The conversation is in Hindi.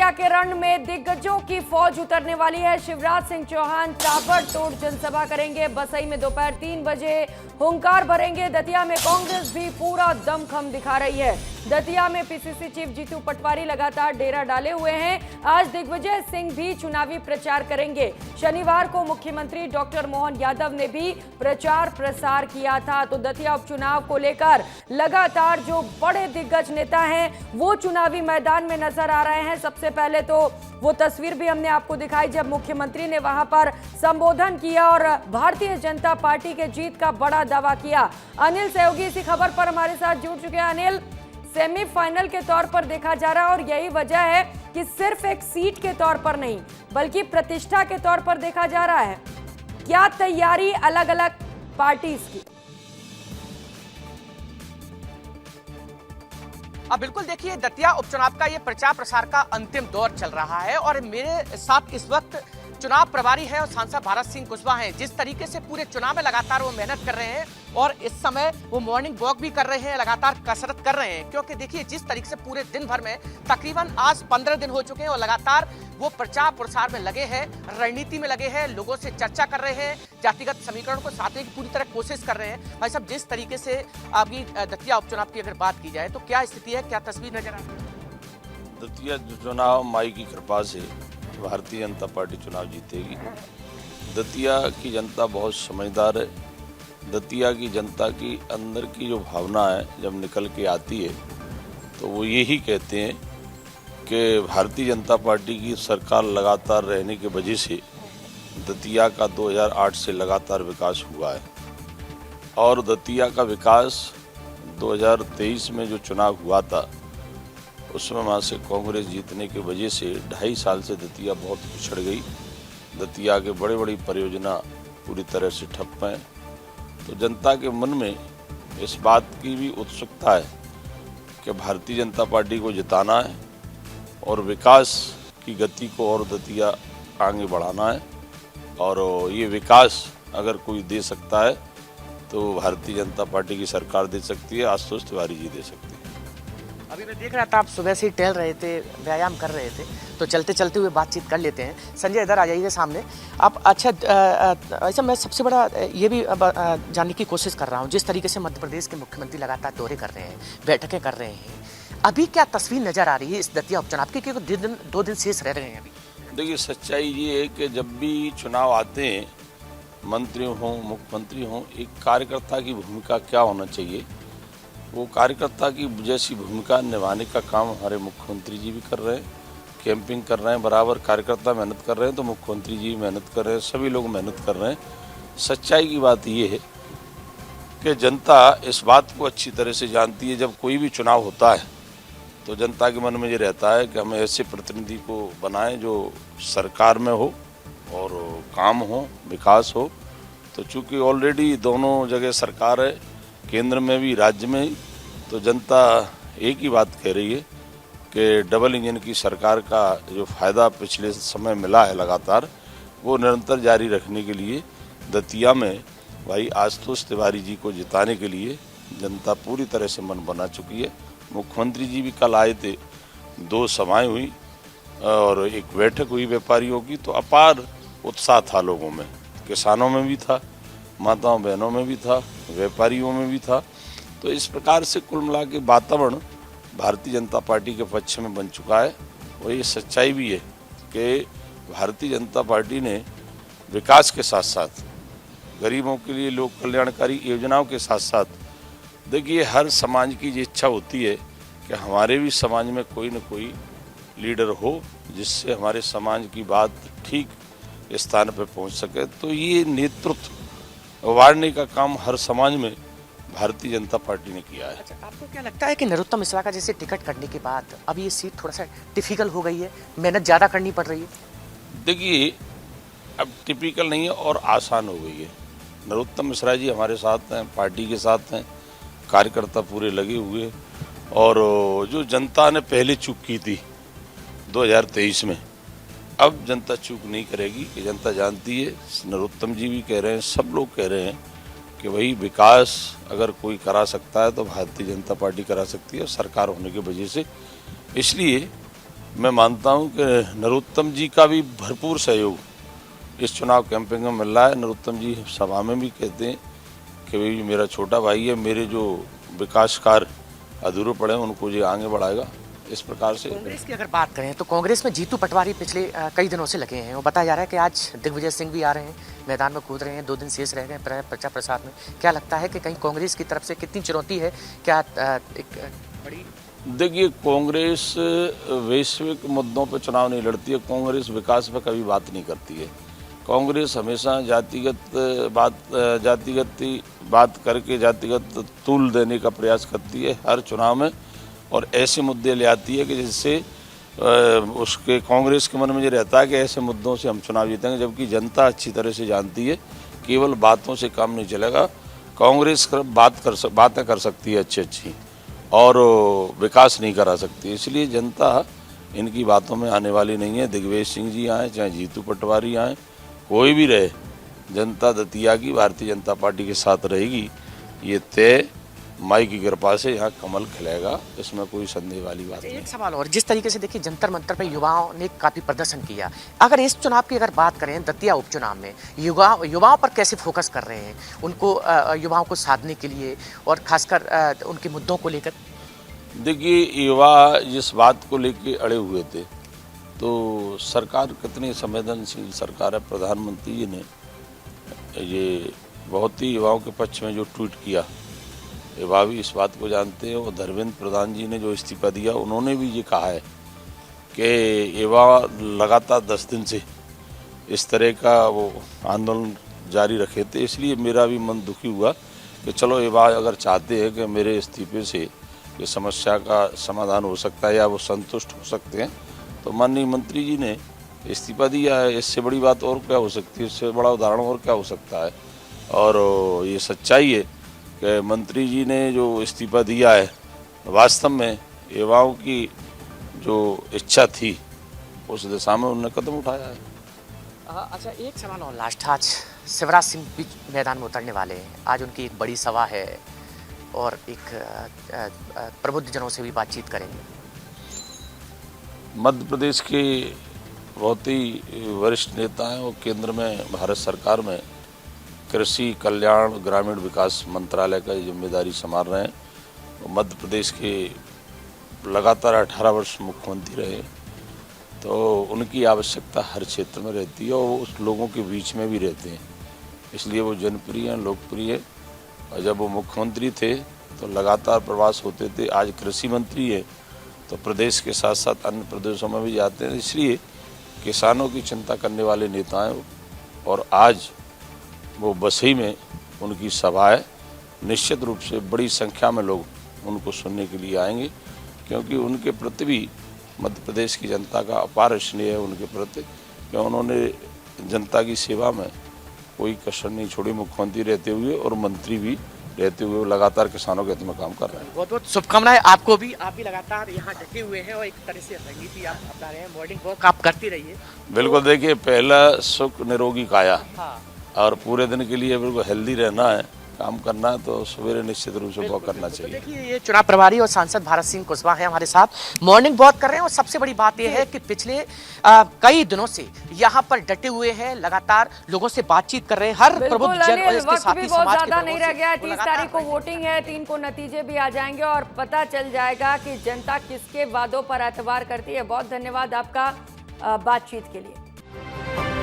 दतिया के रण में दिग्गजों की फौज उतरने वाली है। शिवराज सिंह चौहान ताबड़तोड़ जनसभा करेंगे। बसई में दोपहर 3 बजे हुंकार भरेंगे। दतिया में कांग्रेस भी पूरा दमखम दिखा रही है। दतिया में पीसीसी चीफ जीतू पटवारी लगातार डेरा डाले हुए हैं। आज दिग्विजय सिंह भी चुनावी प्रचार करेंगे। शनिवार को मुख्यमंत्री डॉक्टर मोहन यादव ने भी प्रचार प्रसार किया था। तो दतिया उपचुनाव को लेकर लगातार जो बड़े दिग्गज नेता हैं वो चुनावी मैदान में नजर आ रहे हैं। सबसे पहले तो वो तस्वीर भी हमने आपको दिखाई जब मुख्यमंत्री ने वहां पर संबोधन किया और भारतीय जनता पार्टी के जीत का बड़ा दावा किया। अनिल सहयोगी इसी खबर पर हमारे साथ जुड़ चुके हैं। अनिल, सेमीफाइनल के तौर पर देखा जा रहा है और यही वजह है कि सिर्फ एक सीट के तौर पर नहीं बल्कि प्रतिष्ठा के तौर पर देखा जा रहा है। क्या तैयारी अलग अलग पार्टीज की? अब बिल्कुल देखिए, दतिया उपचुनाव का ये प्रचार प्रसार का अंतिम दौर चल रहा है और मेरे साथ इस वक्त चुनाव प्रभारी है और सांसद भारत सिंह कुशवाहा हैं। जिस तरीके से पूरे चुनाव में लगातार वो मेहनत कर रहे हैं और इस समय वो मॉर्निंग वॉक भी कर रहे हैं, लगातार कसरत कर रहे हैं, क्योंकि देखिए जिस तरीके से पूरे दिन भर में तकरीबन आज 15 दिन हो चुके हैं और लगातार वो प्रचार प्रसार में लगे हैं, रणनीति में लगे हैं, लोगों से चर्चा कर रहे हैं, जातिगत समीकरण को साधने की पूरी तरह कोशिश कर रहे हैं। भाई साहब, जिस तरीके से आपकी दतिया उपचुनाव की अगर बात की जाए तो क्या स्थिति है, क्या तस्वीर नजर आ रही है? दतिया चुनाव माई की कृपा से भारतीय जनता पार्टी चुनाव जीतेगी। दतिया की जनता बहुत समझदार है। दतिया की जनता की अंदर की जो भावना है जब निकल के आती है तो वो यही कहते हैं कि भारतीय जनता पार्टी की सरकार लगातार रहने की वजह से दतिया का 2008 से लगातार विकास हुआ है और दतिया का विकास 2023 में जो चुनाव हुआ था उसमें वहाँ से कांग्रेस जीतने की वजह से 2.5 साल से दतिया बहुत पिछड़ गई। दतिया के बड़े बड़ी परियोजना पूरी तरह से ठप हैं। तो जनता के मन में इस बात की भी उत्सुकता है कि भारतीय जनता पार्टी को जिताना है और विकास की गति को और दतिया आगे बढ़ाना है और ये विकास अगर कोई दे सकता है तो भारतीय जनता पार्टी की सरकार दे सकती है, आशुतोष तिवारी जी दे सकती है। अभी मैं देख रहा था आप सुबह से ही टहल रहे थे, व्यायाम कर रहे थे, तो चलते चलते हुए बातचीत कर लेते हैं। संजय, इधर आ जाइए सामने आप। अच्छा, ऐसा मैं सबसे बड़ा ये भी जानने की कोशिश कर रहा हूँ, जिस तरीके से मध्य प्रदेश के मुख्यमंत्री लगातार दौरे कर रहे हैं, बैठकें कर रहे हैं, अभी क्या तस्वीर नजर आ रही है इस दतिया उपचुनाव की, क्योंकि 2 दिन शेष रह रहे हैं अभी? देखिए, सच्चाई ये है कि जब भी चुनाव आते हैं, मंत्री हों मुख्यमंत्री हों, एक कार्यकर्ता की भूमिका क्या होना चाहिए, वो कार्यकर्ता की जैसी भूमिका निभाने का काम हमारे मुख्यमंत्री जी भी कर रहे हैं। कैंपिंग कर रहे हैं, बराबर कार्यकर्ता मेहनत कर रहे हैं तो मुख्यमंत्री जी मेहनत कर रहे हैं, सभी लोग मेहनत कर रहे हैं। सच्चाई की बात ये है कि जनता इस बात को अच्छी तरह से जानती है। जब कोई भी चुनाव होता है तो जनता के मन में ये रहता है कि हमें ऐसे प्रतिनिधि को बनाएं जो सरकार में हो और काम हो, विकास हो। तो चूँकि ऑलरेडी दोनों जगह सरकार है, केंद्र में भी राज्य में ही, तो जनता एक ही बात कह रही है कि डबल इंजन की सरकार का जो फ़ायदा पिछले समय मिला है लगातार, वो निरंतर जारी रखने के लिए दतिया में भाई आशुतोष तिवारी जी को जिताने के लिए जनता पूरी तरह से मन बना चुकी है। मुख्यमंत्री जी भी कल आए थे, 2 सभाएं हुई और एक बैठक हुई व्यापारियों की, तो अपार उत्साह था लोगों में, किसानों में भी था, माताओं बहनों में भी था, व्यापारियों में भी था। तो इस प्रकार से कुल मिला के वातावरण भारतीय जनता पार्टी के पक्ष में बन चुका है। और ये सच्चाई भी है कि भारतीय जनता पार्टी ने विकास के साथ साथ गरीबों के लिए लोक कल्याणकारी योजनाओं के साथ साथ, देखिए हर समाज की ये इच्छा होती है कि हमारे भी समाज में कोई न कोई लीडर हो जिससे हमारे समाज की बात ठीक स्थान पर पहुंच सके। तो ये नेतृत्व उभारने का काम हर समाज में भारतीय जनता पार्टी ने किया है। अच्छा, आपको क्या लगता है कि नरोत्तम मिश्रा का जैसे टिकट कटने के बाद अब ये सीट थोड़ा सा डिफिकल्ट हो गई है, मेहनत ज़्यादा करनी पड़ रही है? देखिए, अब टिपिकल नहीं है और आसान हो गई है। नरोत्तम मिश्रा जी हमारे साथ हैं, पार्टी के साथ हैं, कार्यकर्ता पूरे लगे हुए, और जो जनता ने पहले चूक की थी 2023 में, अब जनता चूक नहीं करेगी कि जनता जानती है। नरोत्तम जी भी कह रहे हैं, सब लोग कह रहे हैं कि वही विकास अगर कोई करा सकता है तो भारतीय जनता पार्टी करा सकती है सरकार होने की वजह से। इसलिए मैं मानता हूं कि नरोत्तम जी का भी भरपूर सहयोग इस चुनाव कैंपेन में मिल रहा है। नरोत्तम जी सभा में भी कहते हैं कि भाई मेरा छोटा भाई है, मेरे जो विकास कार्य अधूरे पड़े हैं उनको ये आगे बढ़ाएगा। इस प्रकार से कांग्रेस की अगर बात करें तो कांग्रेस में जीतू पटवारी पिछले कई दिनों से लगे हैं। वो बताया जा रहा है कि आज दिग्विजय सिंह भी आ रहे हैं, मैदान में कूद रहे हैं, 2 दिन शेष रह गए प्रचार प्रसार में। क्या लगता है कि कहीं कांग्रेस की तरफ से कितनी चुनौती है? क्या एक बड़ी देखिए, कांग्रेस वैश्विक मुद्दों पर चुनाव नहीं लड़ती है। कांग्रेस विकास पर कभी बात नहीं करती है। कांग्रेस हमेशा जातिगत बात करके जातिगत तूल देने का प्रयास करती है हर चुनाव में, और ऐसे मुद्दे ले आती है कि जिससे उसके कांग्रेस के मन में ये रहता है कि ऐसे मुद्दों से हम चुनाव जीतेंगे, जबकि जनता अच्छी तरह से जानती है केवल बातों से काम नहीं चलेगा। कांग्रेस बातें कर सकती है अच्छी और विकास नहीं करा सकती, इसलिए जनता इनकी बातों में आने वाली नहीं है। दिग्विजय सिंह जी आए चाहे जीतू पटवारी आए, कोई भी रहे, जनता दतिया की भारतीय जनता पार्टी के साथ रहेगी। ये तय माई की कृपा से यहाँ कमल खिलेगा, इसमें कोई संदेह वाली बात नहीं। एक सवाल और, जिस तरीके से देखिए जंतर मंतर पे युवाओं ने काफी प्रदर्शन किया, अगर इस चुनाव की अगर बात करें दतिया उपचुनाव में युवाओं पर कैसे फोकस कर रहे हैं, उनको युवाओं को साधने के लिए और खासकर उनके मुद्दों को लेकर? देखिए, युवा जिस बात को लेके अड़े हुए थे, तो सरकार कितनी संवेदनशील सरकार है। प्रधानमंत्री जी ने ये बहुत ही युवाओं के पक्ष में जो ट्वीट किया, युवा भी इस बात को जानते हैं। और धर्मेंद्र प्रधान जी ने जो इस्तीफा दिया, उन्होंने भी ये कहा है कि युवा लगातार 10 दिन से इस तरह का वो आंदोलन जारी रखे थे। इसलिए मेरा भी मन दुखी हुआ कि चलो युवा अगर चाहते हैं कि मेरे इस्तीफे से ये समस्या का समाधान हो सकता है या वो संतुष्ट हो सकते हैं, तो माननीय मंत्री जी ने इस्तीफा दिया है। इससे बड़ी बात और क्या हो सकती है, इससे बड़ा उदाहरण और क्या हो सकता है। और ये सच्चाई है कि मंत्री जी ने जो इस्तीफा दिया है, वास्तव में युवाओं की जो इच्छा थी उस दिशा में उन्होंने कदम उठाया है। अच्छा, एक सवाल और लास्ट, आज शिवराज सिंह भी मैदान में उतरने वाले हैं। आज उनकी एक बड़ी सभा है और एक प्रबुद्धजनों से भी बातचीत करेंगे। मध्य प्रदेश के बहुत ही वरिष्ठ नेता हैं और केंद्र में भारत सरकार में कृषि कल्याण ग्रामीण विकास मंत्रालय का जिम्मेदारी संभाल रहे हैं। मध्य प्रदेश के लगातार 18 वर्ष मुख्यमंत्री रहे, तो उनकी आवश्यकता हर क्षेत्र में रहती है और वो उस लोगों के बीच में भी रहते हैं, इसलिए वो जनप्रिय हैं, लोकप्रिय हैं। और जब वो मुख्यमंत्री थे तो लगातार प्रवास होते थे। आज कृषि मंत्री है तो प्रदेश के साथ साथ अन्य प्रदेशों में भी जाते हैं, इसलिए किसानों की चिंता करने वाले नेता हैं। और आज वो बसई में उनकी सभा है, निश्चित रूप से बड़ी संख्या में लोग उनको सुनने के लिए आएंगे, क्योंकि उनके प्रति भी मध्य प्रदेश की जनता का अपार स्नेह है उनके प्रति, कि उन्होंने जनता की सेवा में कोई कसर नहीं छोड़ी। मुख्यमंत्री रहते हुए और मंत्री भी रहते हुए लगातार किसानों के हित में काम कर रहे हैं। बहुत बहुत शुभकामनाएं आपको भी, आप भी लगातार यहाँ डटे हुए हैं और एक तरह से रणनीति आप अपना रहे हैं। मॉर्निंग वॉक आप करती रहिए। बिल्कुल, देखिए पहला सुख निरोगी काया, हाँ, और पूरे दिन के लिए बिल्कुल हेल्दी रहना है, काम करना है, तो सवेरे निश्चित रूप से वॉक करना चाहिए। देखिए, ये चुनाव प्रभारी और सांसद भारत सिंह कुशवाहा हैं हमारे साथ, मॉर्निंग वॉक कर रहे हैं। और सबसे बड़ी बात यह है कि पिछले कई दिनों से यहाँ पर डटे हुए हैं, लगातार लोगों से बातचीत कर रहे हैं। हर प्रबुद्ध जन और इसके साथ ही समाज के ज्यादा नहीं रह गया है। 30 तारीख को वोटिंग है, 3 को नतीजे भी आ जाएंगे और पता चल जाएगा कि जनता किसके वादों पर एतबार करती है। बहुत धन्यवाद आपका बातचीत के लिए।